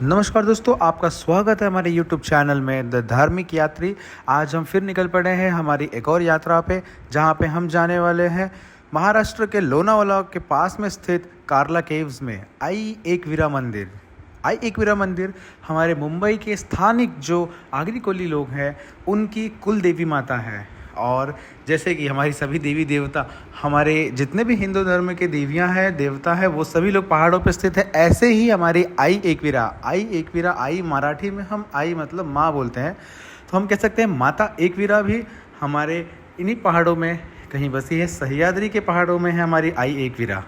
नमस्कार दोस्तों, आपका स्वागत है हमारे YouTube चैनल में द धार्मिक यात्री। आज हम फिर निकल पड़े हैं हमारी एक और यात्रा पे, जहाँ पे हम जाने वाले हैं महाराष्ट्र के लोनावाला के पास में स्थित कार्ला केव्स में आई एकवीरा मंदिर। आई एकवीरा मंदिर हमारे मुंबई के स्थानिक जो आगरी कोली लोग हैं उनकी कुल देवी माता है। और जैसे कि हमारी सभी देवी देवता, हमारे जितने भी हिंदू धर्म के देवियां हैं देवता है, वो सभी लोग पहाड़ों पर स्थित है। ऐसे ही हमारी आई एकवीरा, आई मराठी में हम आई मतलब माँ बोलते हैं, तो हम कह सकते हैं माता एकवीरा भी हमारे इन्हीं पहाड़ों में कहीं बसी है। सह्याद्री के पहाड़ों में है हमारी आई एकवीरा।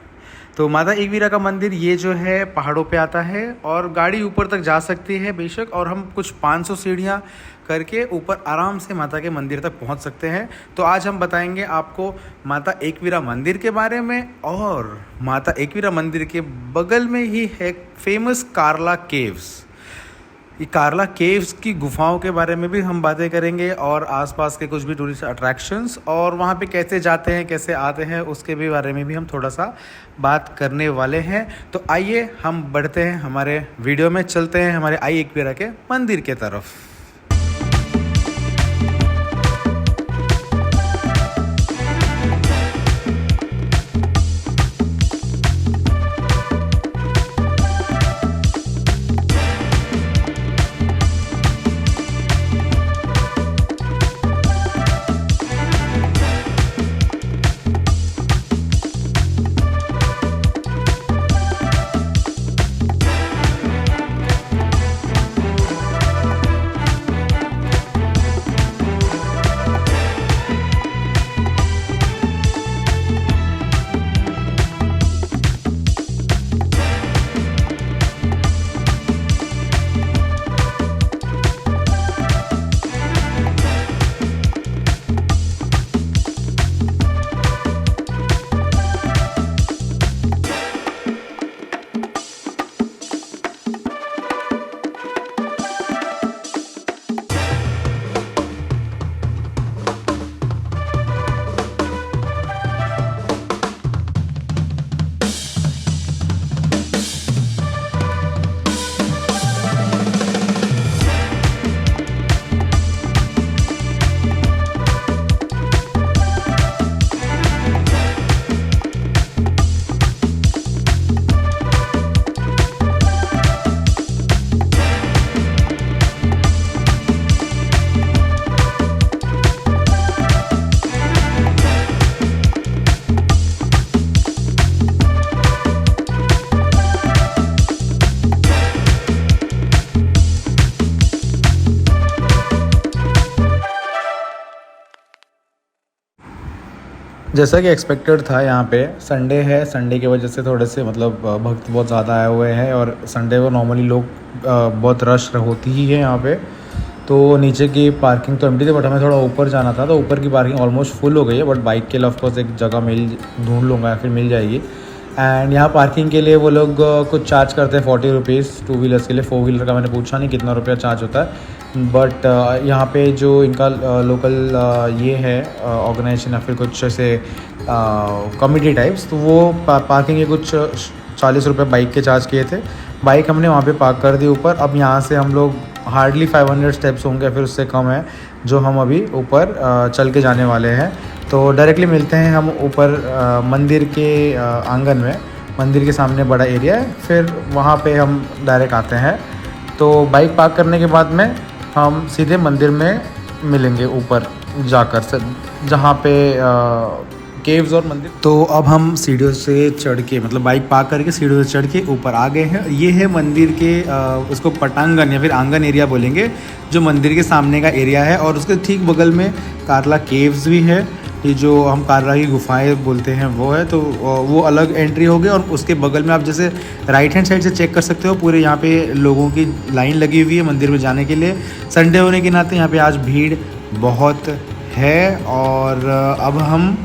तो माता एकवीरा का मंदिर ये जो है पहाड़ों पे आता है और गाड़ी ऊपर तक जा सकती है बेशक, और हम कुछ 500 सीढ़ियाँ करके ऊपर आराम से माता के मंदिर तक पहुंच सकते हैं। तो आज हम बताएंगे आपको माता एकवीरा मंदिर के बारे में, और माता एकवीरा मंदिर के बगल में ही है फेमस कार्ला केव्स। ये कार्ला केव्स की गुफाओं के बारे में भी हम बातें करेंगे, और आसपास के कुछ भी टूरिस्ट अट्रैक्शंस और वहाँ पे कैसे जाते हैं कैसे आते हैं उसके भी बारे में भी हम थोड़ा सा बात करने वाले हैं। तो आइए हम बढ़ते हैं हमारे वीडियो में, चलते हैं हमारे आई एकवीरा के मंदिर के तरफ। जैसा कि एक्सपेक्टेड था, यहाँ पे संडे है, संडे की वजह से थोड़े से मतलब भक्त बहुत ज़्यादा आए हुए हैं, और संडे को नॉर्मली लोग बहुत रश होती ही है यहाँ पे। तो नीचे की पार्किंग तो एम्प्टी थी, बट हमें थोड़ा ऊपर जाना था, तो ऊपर की पार्किंग ऑलमोस्ट फुल हो गई है। बट बाइक के लिए ऑफकोर्स एक जगह ढूंढ लूँगा या फिर मिल जाएगी। एंड यहाँ पार्किंग के लिए वो लोग कुछ चार्ज करते हैं 40 रुपीज़ 2 व्हीलर्स के लिए। 4 व्हीलर का मैंने पूछा नहीं कितना रुपया चार्ज होता है। बट यहाँ पे जो इनका लोकल ये है ऑर्गेनाइजेशन या फिर कुछ ऐसे कमिटी टाइप्स, तो वो पार्किंग के कुछ 40 रुपये बाइक के चार्ज किए थे। बाइक हमने वहाँ पे पार्क कर दी ऊपर। अब यहाँ से हम लोग हार्डली 500 स्टेप्स होंगे, फिर उससे कम है जो हम अभी ऊपर चल के जाने वाले हैं। तो डायरेक्टली मिलते हैं हम ऊपर मंदिर के आंगन में। मंदिर के सामने बड़ा एरिया है, फिर वहाँ पे हम डायरेक्ट आते हैं। तो बाइक पार्क करने के बाद में हम सीधे मंदिर में मिलेंगे ऊपर जाकर से, जहाँ पे केव्स और मंदिर। तो अब हम सीढ़ियों से चढ़ के, मतलब बाइक पार्क करके सीढ़ियों से चढ़ के ऊपर आ गए हैं। ये है मंदिर के उसको पटांगन या फिर आंगन एरिया बोलेंगे, जो मंदिर के सामने का एरिया है। और उसके ठीक बगल में कार्ला केव्स भी है, ये जो हम कार्ला की गुफाएं बोलते हैं वो है। तो वो अलग एंट्री होगी, और उसके बगल में आप जैसे राइट हैंड साइड से चेक कर सकते हो, पूरे यहाँ पे लोगों की लाइन लगी हुई है मंदिर में जाने के लिए। संडे होने के नाते यहाँ पे आज भीड़ बहुत है। और अब हम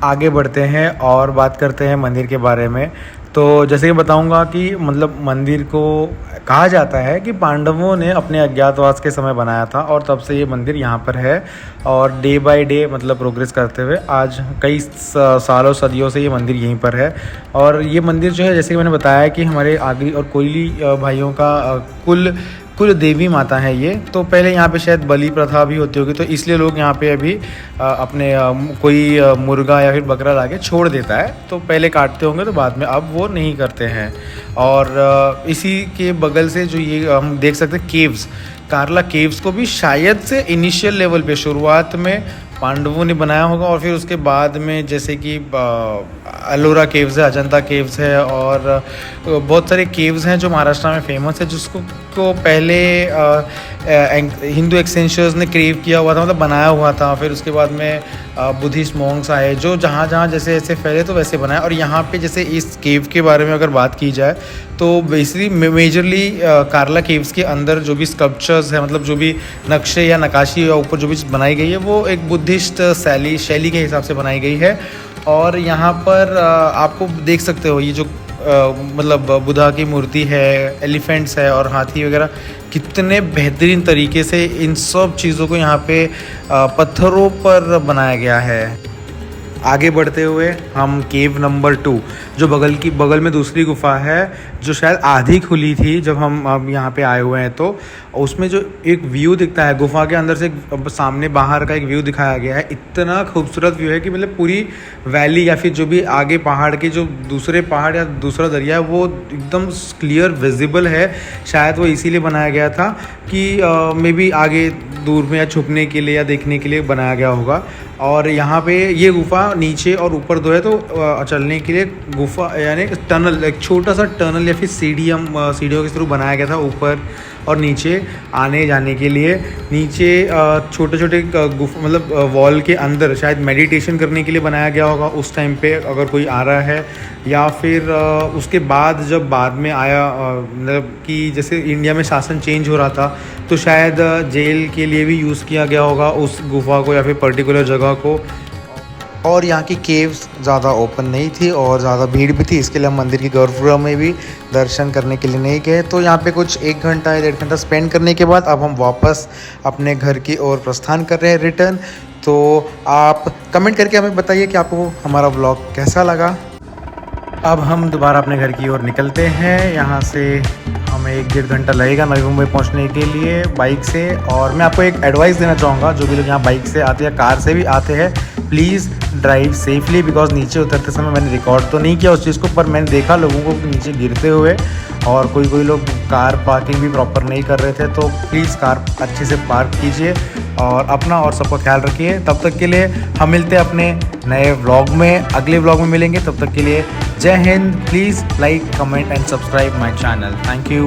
आगे बढ़ते हैं और बात करते हैं मंदिर के बारे में। तो जैसे कि बताऊंगा कि मतलब मंदिर को कहा जाता है कि पांडवों ने अपने अज्ञातवास के समय बनाया था और तब से ये मंदिर यहाँ पर है और डे बाय डे मतलब प्रोग्रेस करते हुए आज कई सालों सदियों से ये मंदिर यहीं पर है। और ये मंदिर जो है जैसे कि मैंने बताया कि हमारे आगरी और कोयली भाइयों का कुल देवी माता है ये। तो पहले यहाँ पे शायद बलि प्रथा भी होती होगी, तो इसलिए लोग यहाँ पे अभी अपने कोई मुर्गा या फिर बकरा लाके छोड़ देता है, तो पहले काटते होंगे तो बाद में अब वो नहीं करते हैं। और इसी के बगल से जो ये हम देख सकते हैं केव्स, कार्ला केव्स को भी शायद से इनिशियल लेवल पे शुरुआत में पांडवों ने बनाया होगा और फिर उसके बाद में जैसे कि एलोरा केव्स है, अजंता केव्स है और बहुत सारे केव्स हैं जो महाराष्ट्र में फेमस है, जिसको पहले हिंदू एक्सटेंशर्स ने क्रेव किया हुआ था, मतलब बनाया हुआ था। फिर उसके बाद में बुद्धिस्ट मॉन्क्स आए जो जहाँ जहाँ जैसे जैसे फैले तो वैसे बनाए। और यहाँ पे जैसे इस केव के बारे में अगर बात की जाए तो बेसिकली मेजरली कार्ला केव्स के अंदर जो भी स्कल्पचर्स है, मतलब जो भी नक्शे या नक्काशी या ऊपर जो भी बनाई गई है वो एक बुद्धिस्ट शैली के हिसाब से बनाई गई है। और यहाँ पर आपको देख सकते हो ये जो मतलब बुद्धा की मूर्ति है, एलिफेंट्स है और हाथी वगैरह, कितने बेहतरीन तरीके से इन सब चीज़ों को यहाँ पे पत्थरों पर बनाया गया है। आगे बढ़ते हुए हम केव नंबर 2 जो बगल में दूसरी गुफा है जो शायद आधी खुली थी जब हम यहाँ पे आए हुए हैं, तो उसमें जो एक व्यू दिखता है गुफा के अंदर से सामने बाहर का एक व्यू दिखाया गया है। इतना खूबसूरत व्यू है कि मतलब पूरी वैली या फिर जो भी आगे पहाड़ के जो दूसरे पहाड़ या दूसरा दरिया है वो एकदम क्लियर विजिबल है। शायद वो इसीलिए बनाया गया था कि मे बी आगे दूर में या छुपने के लिए या देखने के लिए बनाया गया होगा। और यहाँ पे ये गुफा नीचे और ऊपर दो है, तो चलने के लिए गुफा यानी टनल, एक छोटा सा टनल या फिर सीढ़ियों के थ्रू बनाया गया था ऊपर और नीचे आने जाने के लिए। नीचे छोटे छोटे गुफा मतलब वॉल के अंदर शायद मेडिटेशन करने के लिए बनाया गया होगा उस टाइम पे अगर कोई आ रहा है, या फिर उसके बाद जब बाद में आया मतलब कि जैसे इंडिया में शासन चेंज हो रहा था तो शायद जेल के लिए भी यूज़ किया गया होगा उस गुफा को या फिर पर्टिकुलर जगह को। और यहाँ की केव्स ज़्यादा ओपन नहीं थी और ज़्यादा भीड़ भी थी, इसके लिए हम मंदिर की गर्भगृह में भी दर्शन करने के लिए नहीं गए। तो यहाँ पे कुछ 1 घंटा या 1.5 घंटा स्पेंड करने के बाद अब हम वापस अपने घर की ओर प्रस्थान कर रहे हैं रिटर्न। तो आप कमेंट करके हमें बताइए कि आपको हमारा व्लॉग कैसा लगा। अब हम दोबारा अपने घर की ओर निकलते हैं। यहाँ से हमें 1-1.5 घंटा लगेगा नवी मुंबई पहुँचने के लिए बाइक से। और मैं आपको एक एडवाइस देना चाहूँगा, जो भी लोग यहाँ बाइक से आते हैं या कार से भी आते हैं, प्लीज़ ड्राइव सेफली। बिकॉज नीचे उतरते समय मैंने रिकॉर्ड तो नहीं किया उस चीज़ को, पर मैंने देखा लोगों को नीचे गिरते हुए, और कोई लोग कार पार्किंग भी प्रॉपर नहीं कर रहे थे। तो प्लीज़ कार अच्छे से पार्क कीजिए और अपना और सबका ख्याल रखिए। तब तक के लिए हम मिलते हैं अपने नए व्लॉग में, अगले व्लॉग में मिलेंगे। तब तक के लिए जय Hind. Please like, comment and subscribe my channel. Thank you.